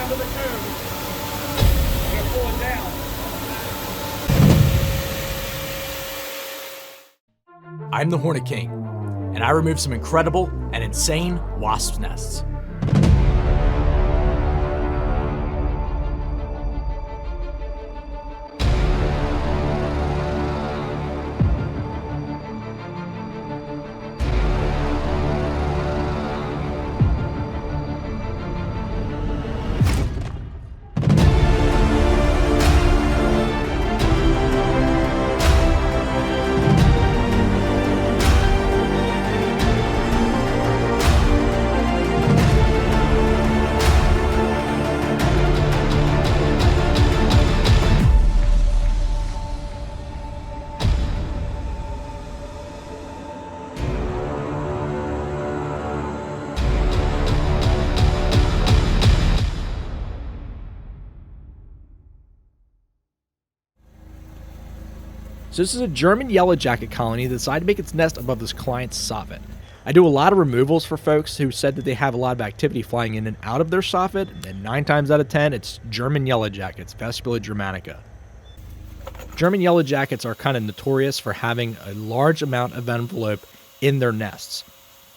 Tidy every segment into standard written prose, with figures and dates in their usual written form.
down to the comb. I'm gonna pull it down. I'm the Hornet King, and I removed some incredible and insane wasp nests. So this is a German yellowjacket colony that decided to make its nest above this client's soffit. I do a lot of removals for folks who said that they have a lot of activity flying in and out of their soffit, and 9 times out of 10, it's German yellowjackets, Vespula germanica. German yellowjackets are kind of notorious for having a large amount of envelope in their nests.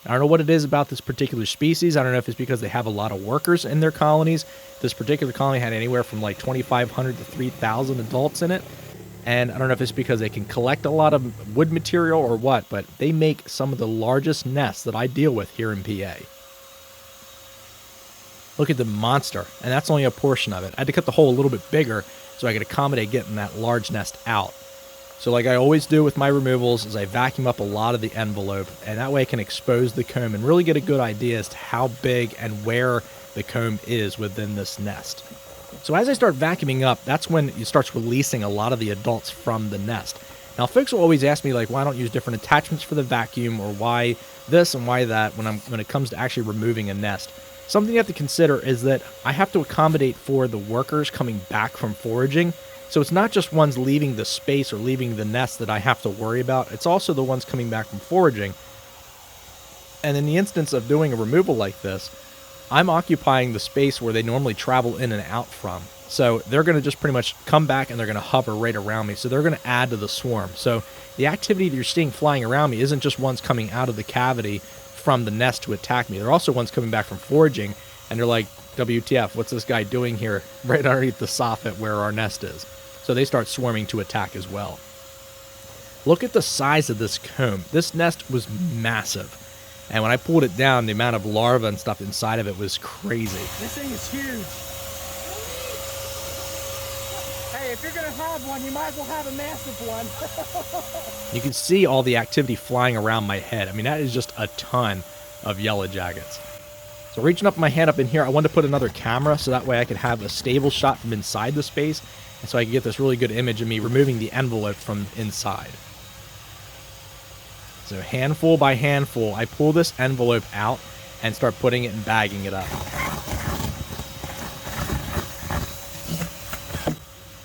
I don't know what it is about this particular species. I don't know if it's because they have a lot of workers in their colonies. This particular colony had anywhere from like 2,500 to 3,000 adults in it. And I don't know if it's because they can collect a lot of wood material or what, but they make some of the largest nests that I deal with here in PA. Look at the monster, and that's only a portion of it. I had to cut the hole a little bit bigger so I could accommodate getting that large nest out. So like I always do with my removals is I vacuum up a lot of the envelope, and that way I can expose the comb and really get a good idea as to how big and where the comb is within this nest. So as I start vacuuming up, that's when it starts releasing a lot of the adults from the nest. Now, folks will always ask me, like, why I don't use different attachments for the vacuum, or why this and why that when it comes to actually removing a nest. Something you have to consider is that I have to accommodate for the workers coming back from foraging. So it's not just ones leaving the space or leaving the nest that I have to worry about. It's also the ones coming back from foraging. And in the instance of doing a removal like this, I'm occupying the space where they normally travel in and out from. So they're going to just pretty much come back and they're going to hover right around me. So they're going to add to the swarm. So the activity that you're seeing flying around me isn't just ones coming out of the cavity from the nest to attack me. They're also ones coming back from foraging, and they're like, WTF, what's this guy doing here right underneath the soffit where our nest is? So they start swarming to attack as well. Look at the size of this comb. This nest was massive. And when I pulled it down, the amount of larvae and stuff inside of it was crazy. This thing is huge. Hey, if you're going to have one, you might as well have a massive one. You can see all the activity flying around my head. I mean, that is just a ton of yellowjackets. So reaching up my hand up in here, I wanted to put another camera so that way I could have a stable shot from inside the space. And so I could get this really good image of me removing the envelope from inside. So handful by handful, I pull this envelope out and start putting it and bagging it up.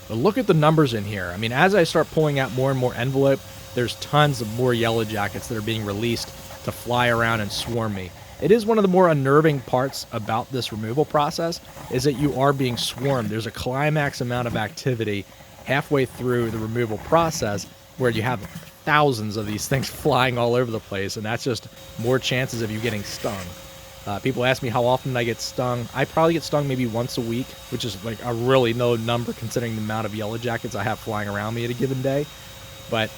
But look at the numbers in here. I mean, as I start pulling out more and more envelope, there's tons of more yellowjackets that are being released to fly around and swarm me. It is one of the more unnerving parts about this removal process is that you are being swarmed. There's a climax amount of activity halfway through the removal process where you have thousands of these things flying all over the place, and that's just more chances of you getting stung. People ask me how often I get stung. I probably get stung maybe once a week, which is like a really low number considering the amount of yellowjackets I have flying around me at a given day. But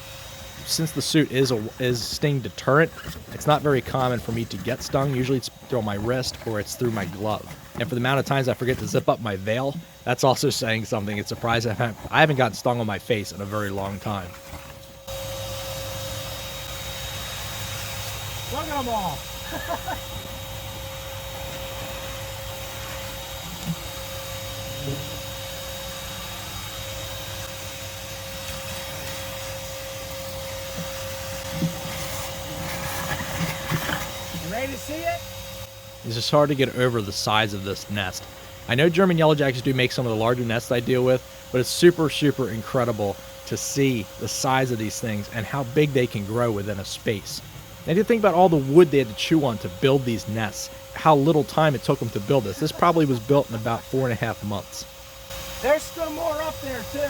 since the suit is sting deterrent, it's not very common for me to get stung. Usually it's through my wrist or it's through my glove. And for the amount of times I forget to zip up my veil, that's also saying something. It's surprising I haven't gotten stung on my face in a very long time. Look at them all. You ready to see it? It's just hard to get over the size of this nest. I know German yellowjackets do make some of the larger nests I deal with, but it's super, super incredible to see the size of these things and how big they can grow within a space. Now, you think about all the wood they had to chew on to build these nests, how little time it took them to build this. This probably was built in about 4.5 months. There's still more up there too.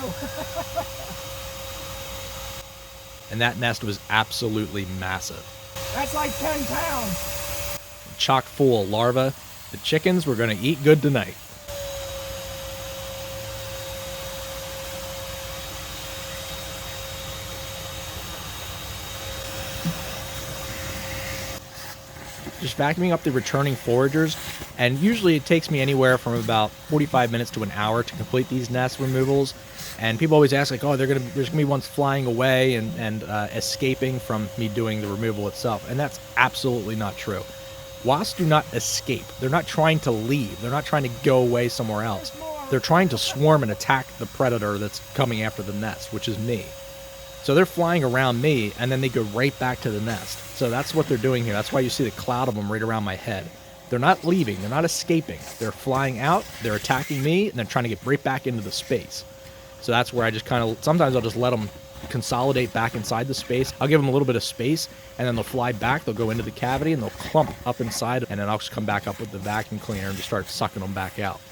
And that nest was absolutely massive. That's like 10 pounds. Chock full of larvae. The chickens were going to eat good tonight. Just vacuuming up the returning foragers, and usually it takes me anywhere from about 45 minutes to an hour to complete these nest removals. And people always ask, like, oh, there's gonna be ones flying away and escaping from me doing the removal itself, and that's absolutely not true. Wasps do not escape. They're not trying to leave. They're not trying to go away somewhere else. They're trying to swarm and attack the predator that's coming after the nest, which is me. So they're flying around me, and then they go right back to the nest. So that's what they're doing here. That's why you see the cloud of them right around my head. They're not leaving. They're not escaping. They're flying out. They're attacking me, and they're trying to get right back into the space. So that's where I just kind of, sometimes I'll just let them consolidate back inside the space. I'll give them a little bit of space, and then they'll fly back. They'll go into the cavity, and they'll clump up inside, and then I'll just come back up with the vacuum cleaner and just start sucking them back out.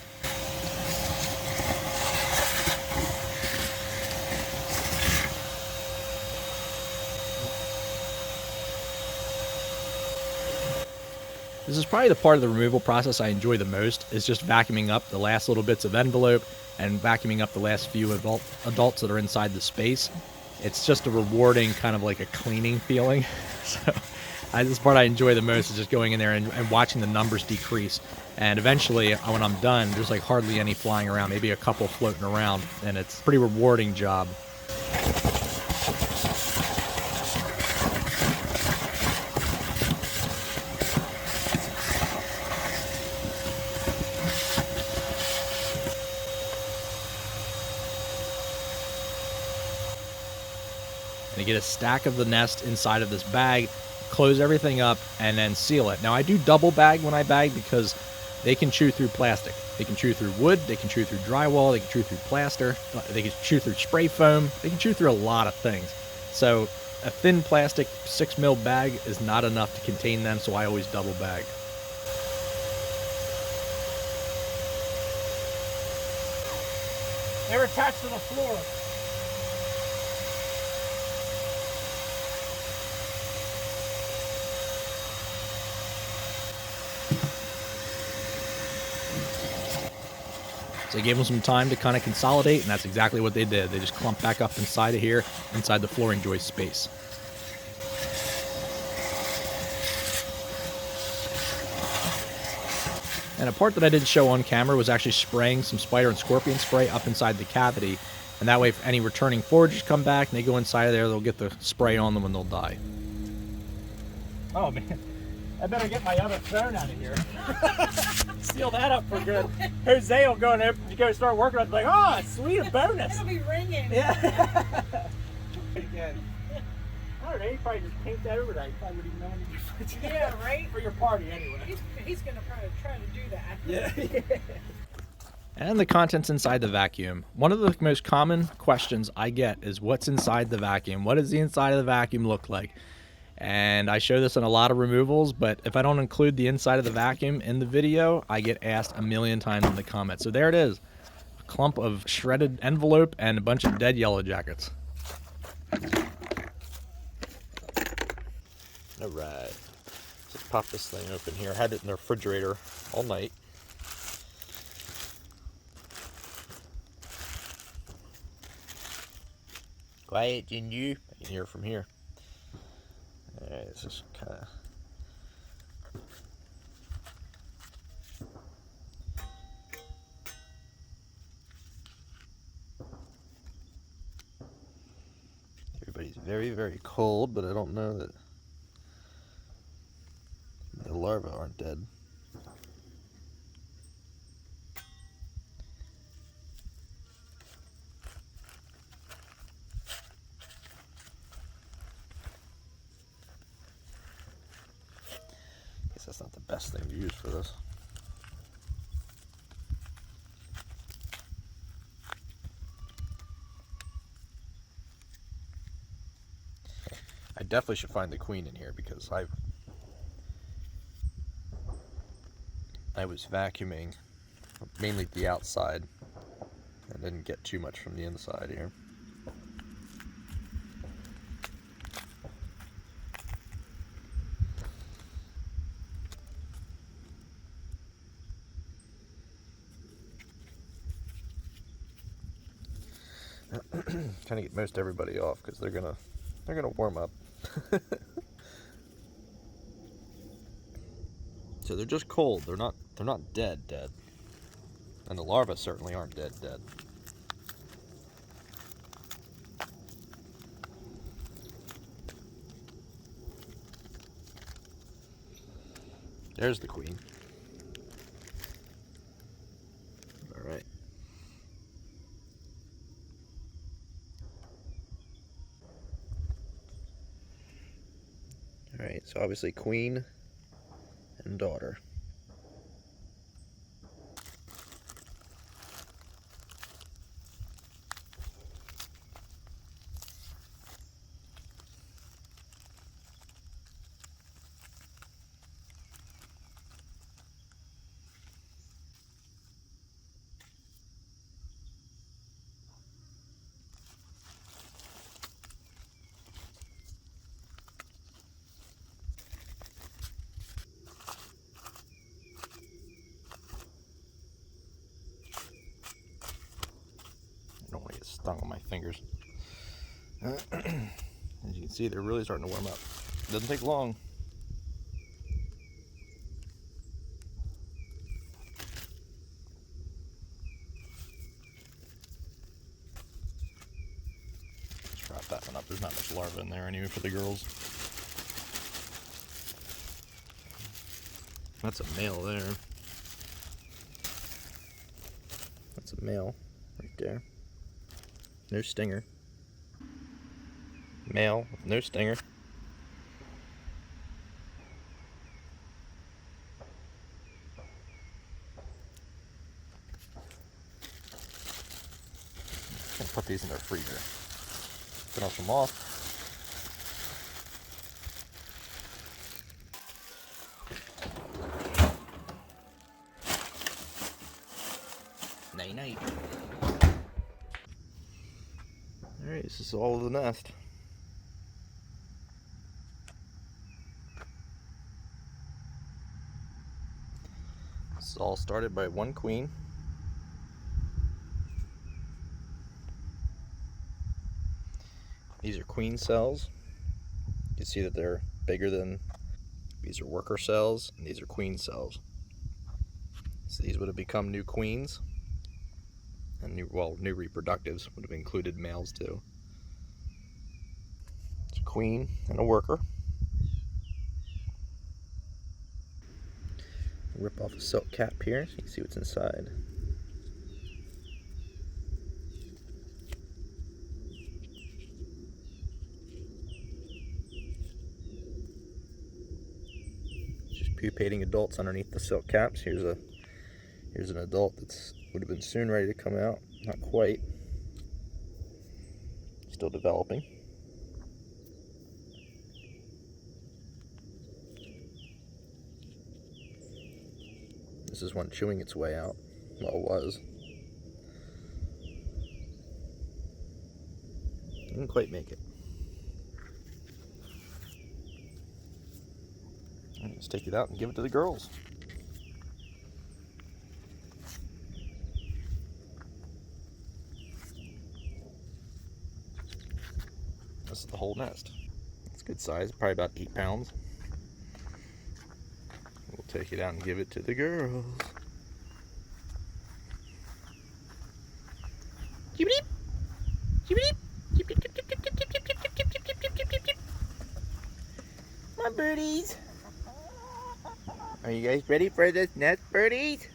This is probably the part of the removal process I enjoy the most, is just vacuuming up the last little bits of envelope and vacuuming up the last few adults that are inside the space. It's just a rewarding, kind of like a cleaning feeling. So this part I enjoy the most is just going in there and watching the numbers decrease. And eventually, when I'm done, there's like hardly any flying around, maybe a couple floating around, and it's a pretty rewarding job. And you get a stack of the nest inside of this bag, close everything up, and then seal it. Now, I do double bag when I bag because they can chew through plastic. They can chew through wood, they can chew through drywall, they can chew through plaster, they can chew through spray foam, they can chew through a lot of things. So a thin plastic 6mm bag is not enough to contain them, so I always double bag. They're attached to the floor. So I gave them some time to kind of consolidate, and that's exactly what they did. They just clumped back up inside of here, inside the flooring joist space. And a part that I didn't show on camera was actually spraying some spider and scorpion spray up inside the cavity. And that way, if any returning foragers come back and they go inside of there, they'll get the spray on them and they'll die. Oh man, I better get my other phone out of here. Seal that up for good. Jose will go and go start working on it, like, oh, sweet, a bonus. It'll be ringing. Yeah. Again. I don't know, you probably just paint that over that. You probably wouldn't even know any difference. Yeah, right? For your party anyway. He's going to probably try to do that. Yeah. And the contents inside the vacuum. One of the most common questions I get is, what's inside the vacuum? What does the inside of the vacuum look like? And I show this in a lot of removals, but if I don't include the inside of the vacuum in the video, I get asked a million times in the comments. So there it is. A clump of shredded envelope and a bunch of dead yellowjackets. Alright. Just pop this thing open here. I had it in the refrigerator all night. Quiet, Ginger. I can hear from here. Alright, it's just kind of... Everybody's very, very cold, but I don't know that the larvae aren't dead. Guess that's not the best thing to use for this. I definitely should find the queen in here because I was vacuuming mainly the outside and didn't get too much from the inside here. Trying to get most everybody off because they're gonna warm up. So they're just cold. They're not dead, and the larvae certainly aren't dead. There's the queen. All right. All right. So obviously queen and daughter. I don't want to get stung on my fingers. As you can see, they're really starting to warm up. Doesn't take long. Let's wrap that one up. There's not much larva in there anyway for the girls. That's a male there. That's a male right there. No stinger. Male with no stinger. I'm gonna put these in their freezer. Finish them off. Night night. Alright, this is all of the nest. This is all started by one queen. These are queen cells. You can see that they're bigger than, these are worker cells, and these are queen cells. So these would have become new queens, and new reproductives would have included males too. It's a queen and a worker. Rip off the silk cap here so you can see what's inside. Just pupating adults underneath the silk caps. Here's an adult that's would have been soon ready to come out. Not quite. Still developing. This is one chewing its way out. Well, it was. Didn't quite make it. All right, let's take it out and give it to the girls. This is the whole nest. It's a good size, probably about 8 pounds. We'll take it out and give it to the girls. Come on, birdies. Are you guys ready for this nest, birdies?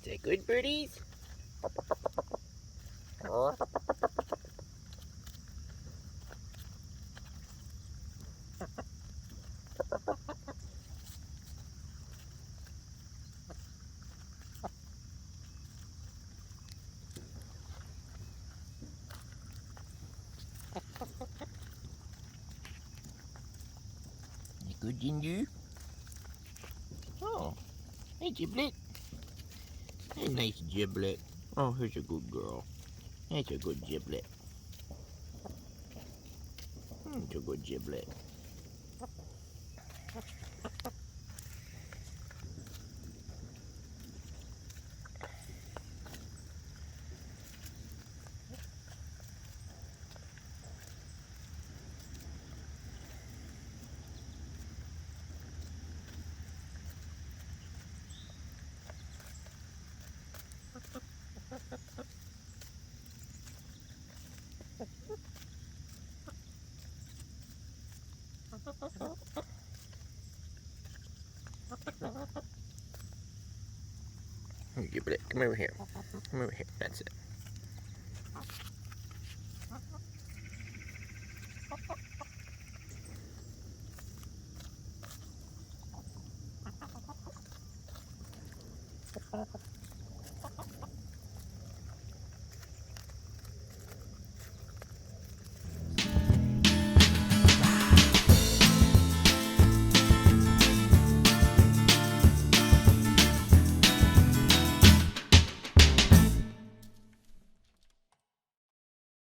that good, birdies? You good, Ginger? Oh, hey, Giblet. Hey, nice Giblet. Oh, here's a good girl. That's a good Giblet. It's a good Giblet. Here, Giblet, come over here. Come over here. That's it.